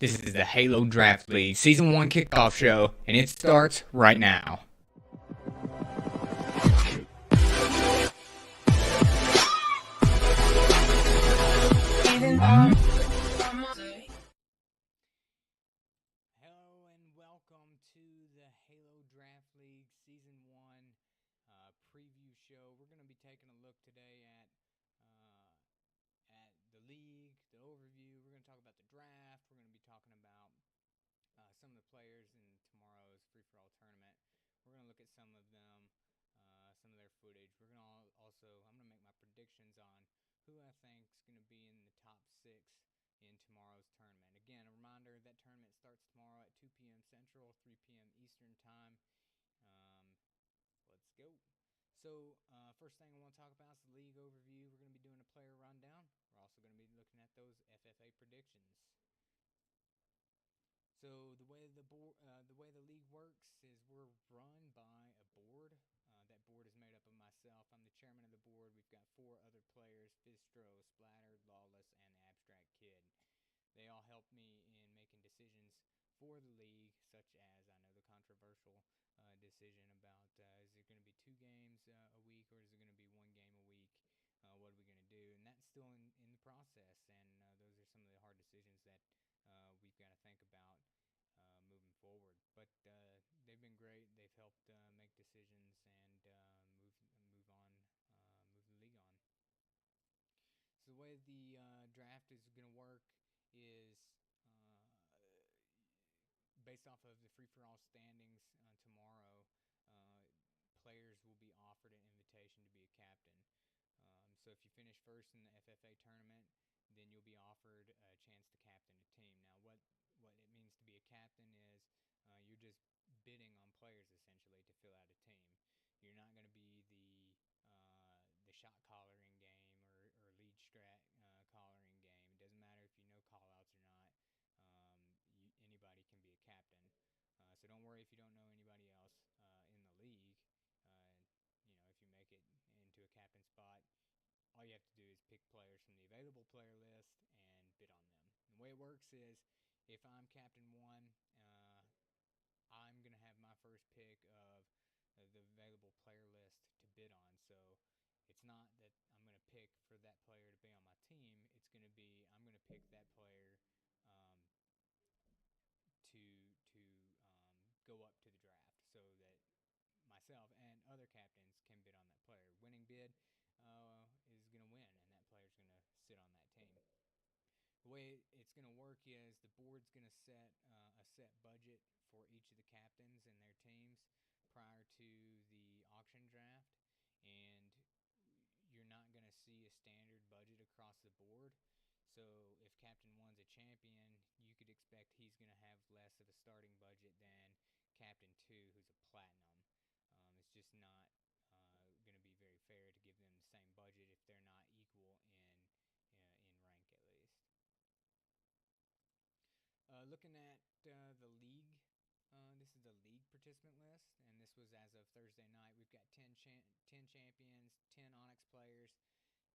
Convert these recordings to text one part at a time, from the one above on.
This is the Halo Draft League Season 1 Kickoff Show, and it starts right now. Hello and welcome to the Halo Draft League Season 1 preview show. We're going to be taking a look today at the league, the overview. We're going to talk about the draft. We're going to be talking about some of the players in tomorrow's free-for-all tournament. We're going to look at some of them, some of their footage. We're going to I'm going to make my predictions on who I think is going to be in the top 6 in tomorrow's tournament. Again, a reminder, that tournament starts tomorrow at 2 p.m. Central, 3 p.m. Eastern Time. Let's go. So, first thing I want to talk about is the league overview. We're going to be doing a player rundown. We're also going to be looking at those FFA predictions. So, the way the league works is we're run by a board. That board is made up of myself. I'm the chairman of the board. We've got 4 other players: Fistro, Splattered, Lawless, and the Abstract Kid. They all help me in making decisions for the league, such as, I know, the controversial decision about is it going to be 2 games a week, or is it going to be 1 game a week? What are we going to do? And that's still in the process, and those are some of the hard decisions that we've got to think about moving forward. But they've been great. They've helped make decisions and move the league on. So the way the draft is going to work is based off of the free-for-all standings tomorrow. Players will be offered an invitation to be a captain. So if you finish first in the FFA tournament, then you'll be offered a chance to captain a team. Now, what it means to be a captain is you're just bidding on players, essentially, to fill out a team. You're not going to be the shot caller in game or lead strat caller in game. It doesn't matter if you know call-outs or not. Anybody can be a captain. So don't worry if you don't know anybody else in the league. If you make it into a captain spot, all you have to do is pick players from the available player list and bid on them. And the way it works is, if I'm captain 1, I'm going to have my first pick of the available player list to bid on. So it's not that I'm going to pick for that player to be on my team. It's going to be, I'm going to pick that player to go up to the draft, so that myself and other captains can bid on that player. Winning bid is going to win, and that player's going to sit on that team. The way it's going to work is the board's going to set a set budget for each of the captains and their teams prior to the auction draft, and you're not going to see a standard budget across the board. So if Captain 1's a champion, you could expect he's going to have less of a starting budget than Captain 2, who's a platinum. It's just not going to be very fair to give them the same budget if they're not equal in rank, at least. Looking at the league, this is the league participant list, and this was as of Thursday night. We've got 10 champions, 10 Onyx players,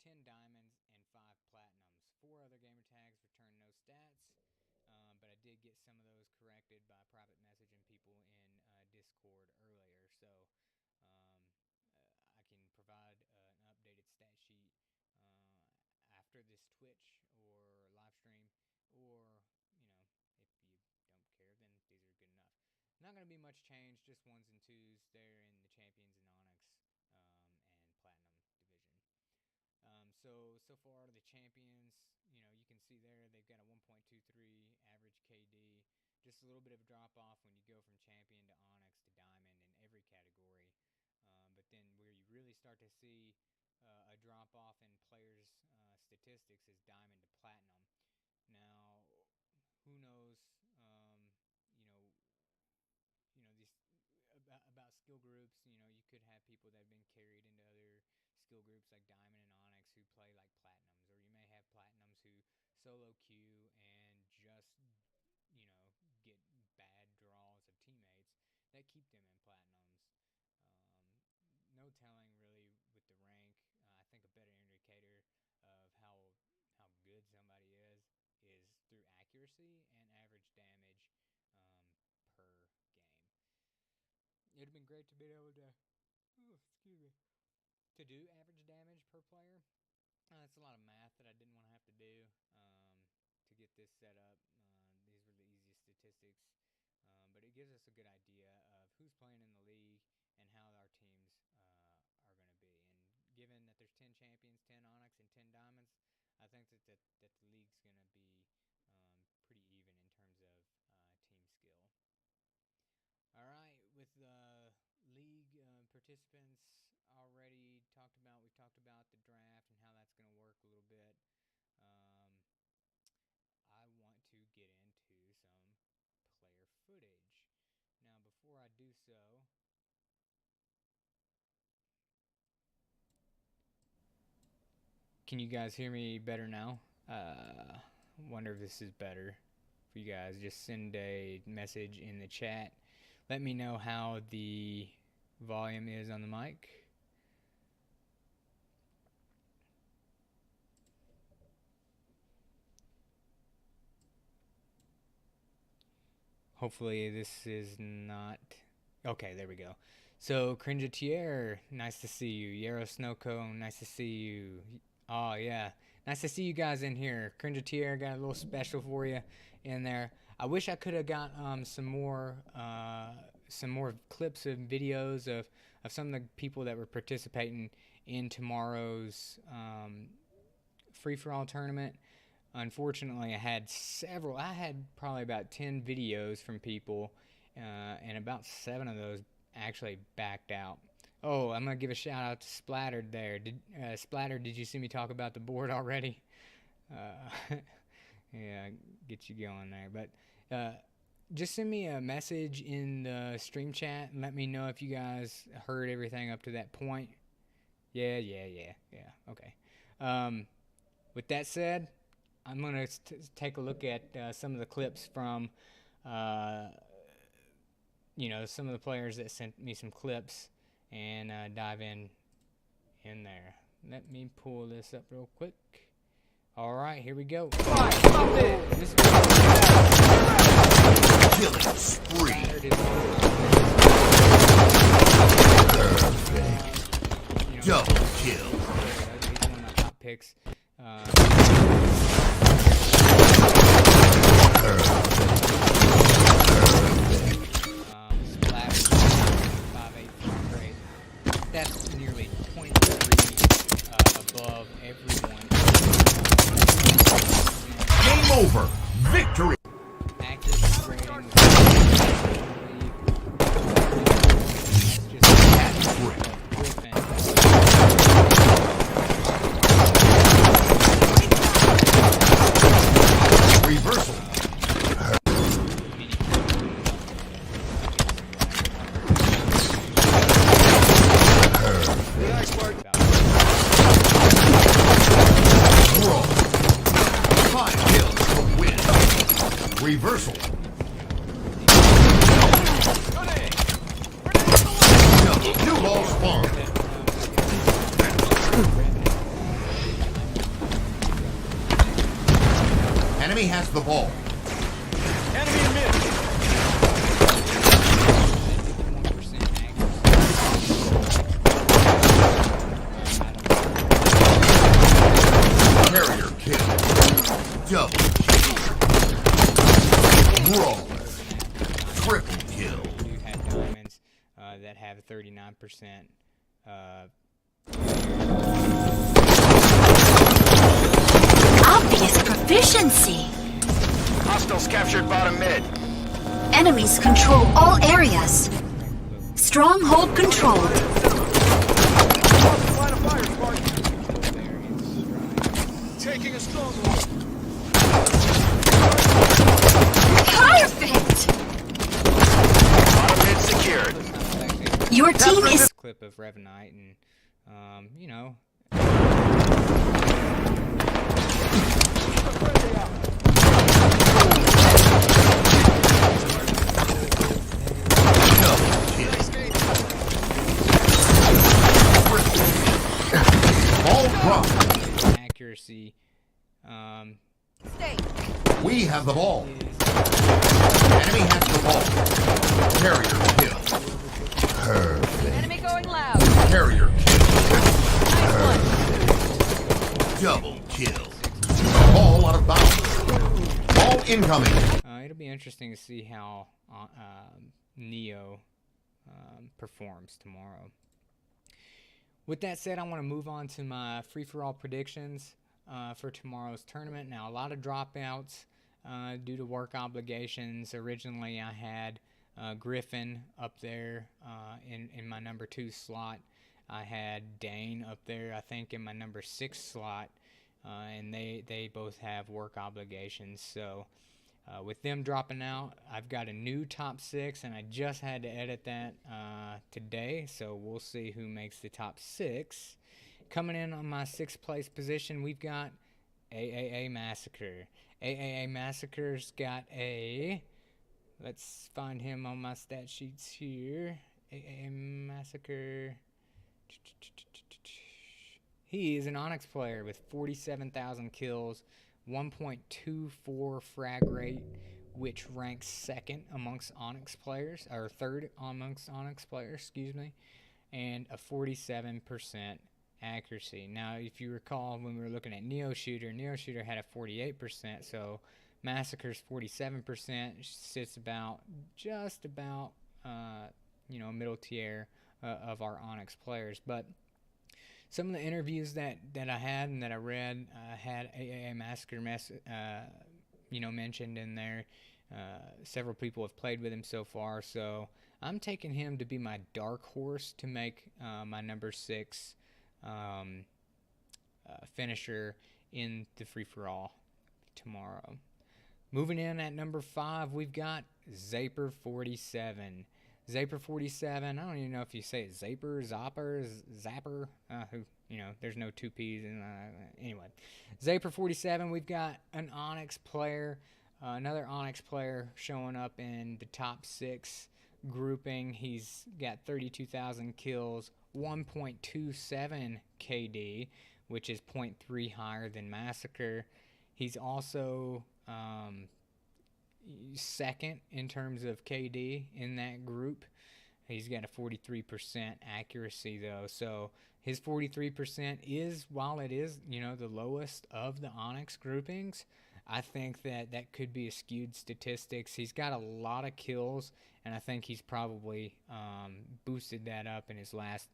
10 diamonds, and 5 platinums. 4 other gamer tags return no stats, but I did get some of those corrected by private messaging people in Discord earlier, so I can provide an updated stat sheet after this Twitch or live stream, or if you don't care, then these are good enough. Not going to be much change, just 1s and 2s there in the champions and Onyx and platinum division. So far the champions, you can see there they've got a 1.23 average KD. Just a little bit of a drop off when you go from champion to Onyx to diamond in every category. But then where you really start to see a drop off in players' statistics is diamond to platinum. Now, who knows? About skill groups. You could have people that have been carried into other skill groups like Diamond and Onyx who play like Platinums, or you may have Platinums who solo queue and just, get bad draws of teammates that keep them in Platinums. No telling really with the rank. I think a better indicator of how good somebody is through accuracy. accuracy and average damage per game. It would have been great to be able to, to do average damage per player. That's a lot of math that I didn't want to have to do to get this set up. These were the easiest statistics, but it gives us a good idea of who's playing in the league and how our teams are going to be. And given that there's 10 champions, 10 Onyx, and 10 diamonds, I think that the league's going to be pretty even in terms of team skill. All right, with the league participants already talked about, we've talked about the draft and how that's going to work a little bit. I want to get into some player footage. Now, before I do so, can you guys hear me better now? Wonder if this is better for you guys. Just send a message in the chat. Let me know how the volume is on the mic. Hopefully this is not... Okay, there we go. So, Cringetier, nice to see you. Yarrow Snowcone, nice to see you. Oh, yeah. Nice to see you guys in here. Cringetier, got a little special for you in there. I wish I could have got some more clips and videos of some of the people that were participating in tomorrow's free-for-all tournament. Unfortunately, I had probably about 10 videos from people, and about 7 of those actually backed out. Oh, I'm going to give a shout out to Splattered there. Splattered, did you see me talk about the board already? Yeah, get you going there. But just send me a message in the stream chat and let me know if you guys heard everything up to that point. Yeah, okay. With that said, I'm going to take a look at some of the clips from, some of the players that sent me some clips and dive in there. Let me pull this up real quick. All right, here we go. Killing spree. Perfect. Double kill. He's one of my top picks. Splash 5.8 grade. That's nearly 0.3 above everyone. Game over. Victory. Accuracy rating was Reversal. Draw. 5 kills to win. Reversal. New ball spawn. Enemy has the ball. Enemy in mid. Carrier kill. Double kill. Brawler. Triple kill. do have diamonds that have 39%. Obvious proficiency. Hostiles captured bottom mid. Enemies control all areas. Stronghold controlled. Line of fire, Spartan. Taking a stronghold. Perfect! Bottom mid secured. Your team is... Clip of Revenite and, Double kill. All drop. accuracy. Stay. We have the ball. Enemy has the ball. Carrier kill. Perfect. Enemy going loud. Carrier kill. Nice one. Double kill. Ball out of bounds. Ball incoming. It'll be interesting to see how Neo performs tomorrow. With that said, I want to move on to my free-for-all predictions for tomorrow's tournament. Now, a lot of dropouts due to work obligations. Originally, I had Griffin up there in my number 2 slot. I had Dane up there, I think, in my number 6 slot. And they both have work obligations. So with them dropping out, I've got a new top 6, and I just had to edit that today. So we'll see who makes the top 6. Coming in on my 6th place position, we've got AAA Massacre. AAA Massacre's got a... Let's find him on my stat sheets here. AAA Massacre... He is an Onyx player with 47,000 kills, 1.24 frag rate, which ranks 2nd amongst Onyx players, or 3rd amongst Onyx players, excuse me, and a 47% accuracy. Now, if you recall, when we were looking at Neo Shooter had a 48%, so Massacre's 47% sits just about, middle tier of our Onyx players, but some of the interviews that I had and that I read had AAA Massacre mentioned in there. Several people have played with him so far, so I'm taking him to be my dark horse to make my number 6 finisher in the free-for-all tomorrow. Moving in at number 5, we've got Zaper47. Zaper47, I don't even know if you say it Zaper, Zopper, Zapper, there's no 2 P's in anyway. Zaper47, we've got an Onyx player, another Onyx player showing up in the top 6 grouping. He's got 32,000 kills, 1.27 KD, which is 0.3 higher than Massacre. He's also 2nd in terms of KD in that group. He's got a 43% accuracy though, so his 43% is, while it is the lowest of the Onyx groupings, I think that could be a skewed statistics. He's got a lot of kills, and I think he's probably boosted that up in his last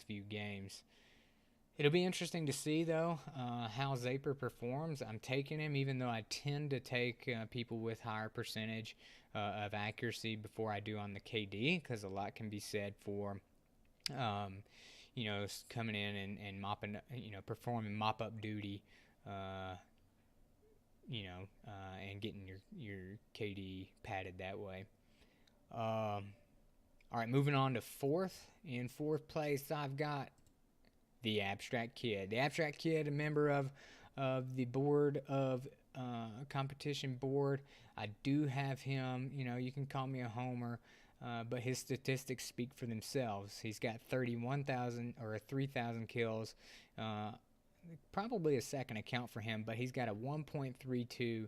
few games. It'll be interesting to see, though, how Zaper performs. I'm taking him, even though I tend to take people with higher percentage of accuracy before I do on the KD, because a lot can be said for, coming in and mopping, performing mop-up duty, and getting your KD padded that way. All right, moving on to 4th. In 4th place, I've got the Abstract Kid. The Abstract Kid, a member of the board of competition board. I do have him, you can call me a homer, but his statistics speak for themselves. He's got 31,000 or 3,000 kills, probably a second account for him, but he's got a 1.32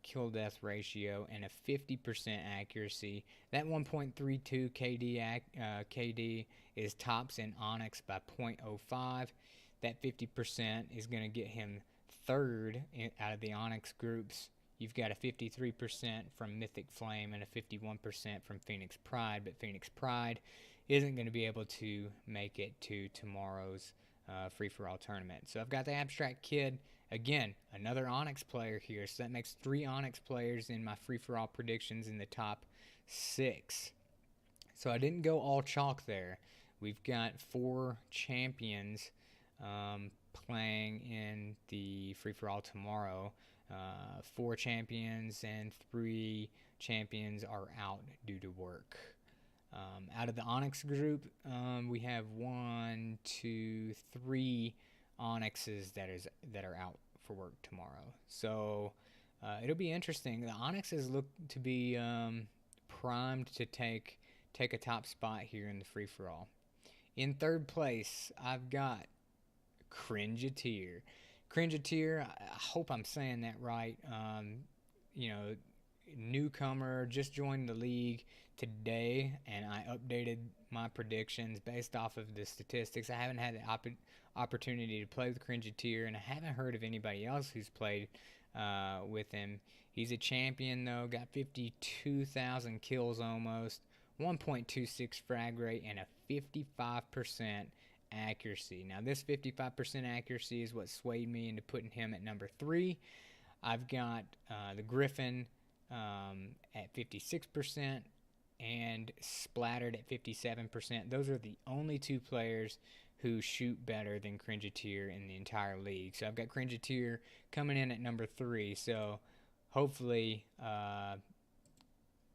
kill death ratio and a 50% accuracy. That 1.32 KD is tops in Onyx by 0.05. That 50% is going to get him 3rd out of the Onyx groups. You've got a 53% from Mythic Flame and a 51% from Phoenix Pride, but Phoenix Pride isn't going to be able to make it to tomorrow's free-for-all tournament. So I've got the Abstract Kid. Again, another Onyx player here, so that makes 3 Onyx players in my free-for-all predictions in the top 6. So I didn't go all chalk there. We've got 4 champions playing in the free-for-all tomorrow. 4 champions and 3 champions are out due to work. Out of the Onyx group, we have 1, 2, 3 Onyxes that are out for work tomorrow. So it'll be interesting. The Onyxes look to be primed to take a top spot here in the free-for-all. In 3rd place, I've got Cringeateer. Cringeteer, I hope I'm saying that right. You know, newcomer, just joined the league today, and I updated my predictions based off of the statistics. I haven't had the opportunity to play with Cringeteer, and I haven't heard of anybody else who's played with him. He's a champion, though, got 52,000 kills almost, 1.26 frag rate, and a 55% accuracy. Now, this 55% accuracy is what swayed me into putting him at number 3. I've got the Griffin at 56% and Splattered at 57%. Those are the only 2 players who shoot better than Cringeteer in the entire league. So I've got Cringeteer coming in at number 3. So hopefully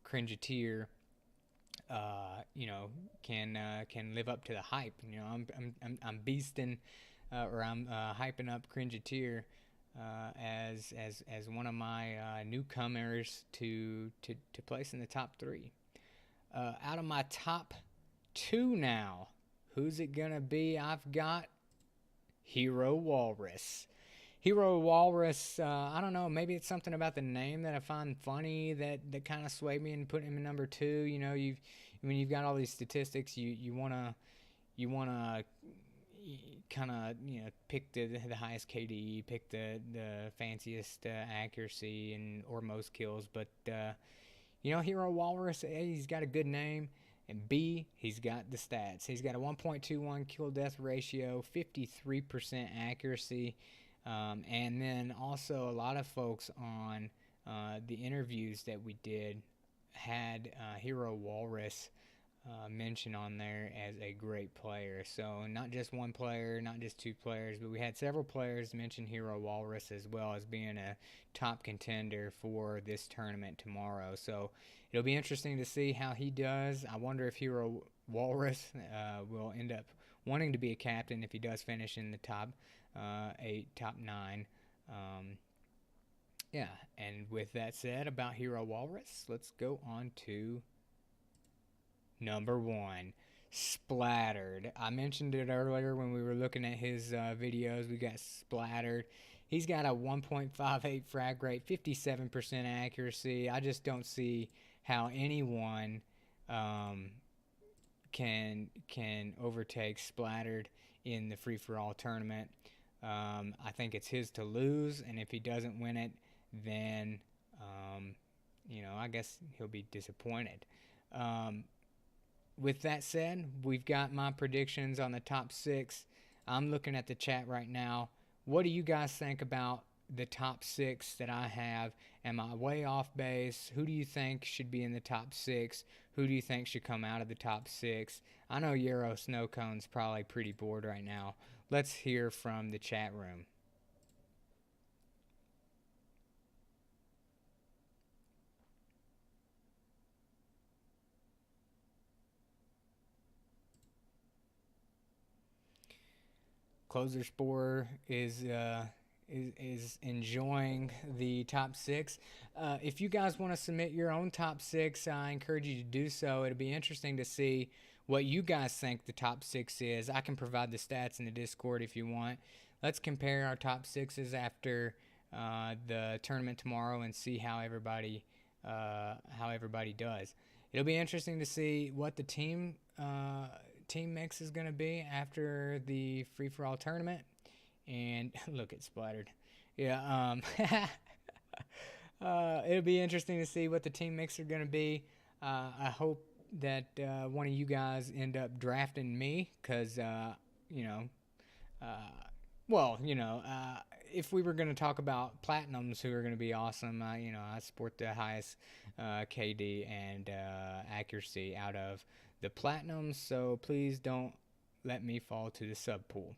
Cringeteer you know, can live up to the hype. You know, I'm beasting or I'm hyping up Cringeteer as one of my newcomers to place in the top 3. Out of my top 2 now, who's it gonna be? I've got Hero Walrus. Hero Walrus, I don't know, maybe it's something about the name that I find funny that kind of swayed me and put him in number 2. You know, when you've got all these statistics, you wanna kind of, you know, pick the highest KD, pick the fanciest accuracy and or most kills. But you know, Hero Walrus, A, he's got a good name, and B, he's got the stats. He's got a 1.21 kill death ratio, 53% accuracy. And then also a lot of folks on the interviews that we did had Hero Walrus mentioned on there as a great player. So not just one player, not just 2 players, but we had several players mention Hero Walrus as well as being a top contender for this tournament tomorrow. So it'll be interesting to see how he does. I wonder if Hero Walrus will end up wanting to be a captain if he does finish in the top 8, top 9. Yeah, and with that said about Hero Walrus, let's go on to number 1, Splattered. I mentioned it earlier when we were looking at his videos. We got Splattered. He's got a 1.58 frag rate, 57% accuracy. I just don't see how anyone can overtake Splattered in the free-for-all tournament. I think it's his to lose, and if he doesn't win it, then you know, I guess he'll be disappointed. With that said, we've got my predictions on the top 6. I'm looking at the chat right now. What do you guys think about the top 6 that I have? Am I way off base? Who do you think should be in the top 6? Who do you think should come out of the top 6? I know Euro Snowcone's probably pretty bored right now. Let's hear from the chat room. Closer Spore is enjoying the top 6. If you guys want to submit your own top 6, I encourage you to do so. It'll be interesting to see what you guys think the top 6 is. I can provide the stats in the Discord if you want. Let's compare our top 6s after the tournament tomorrow and see how everybody does. It'll be interesting to see what the team mix is going to be after the free-for-all tournament. And look at Splattered. Yeah, it'll be interesting to see what the team mix are going to be. I hope that one of you guys end up drafting me, because you know, if we were going to talk about platinums who are going to be awesome, you know, I support the highest KD and accuracy out of the platinums, so please don't let me fall to the sub pool.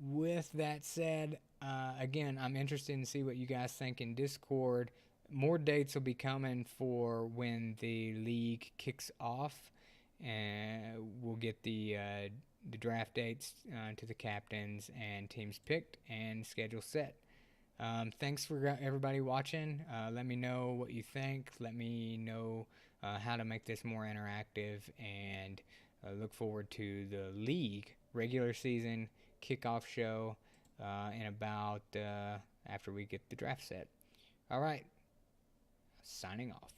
With that said, again, I'm interested to see what you guys think in Discord. More dates will be coming for when the league kicks off, and we'll get the draft dates to the captains and teams picked and schedule set. Thanks for everybody watching. Let me know what you think. Let me know how to make this more interactive, and look forward to the league regular season kickoff show in about after we get the draft set. All right, signing off.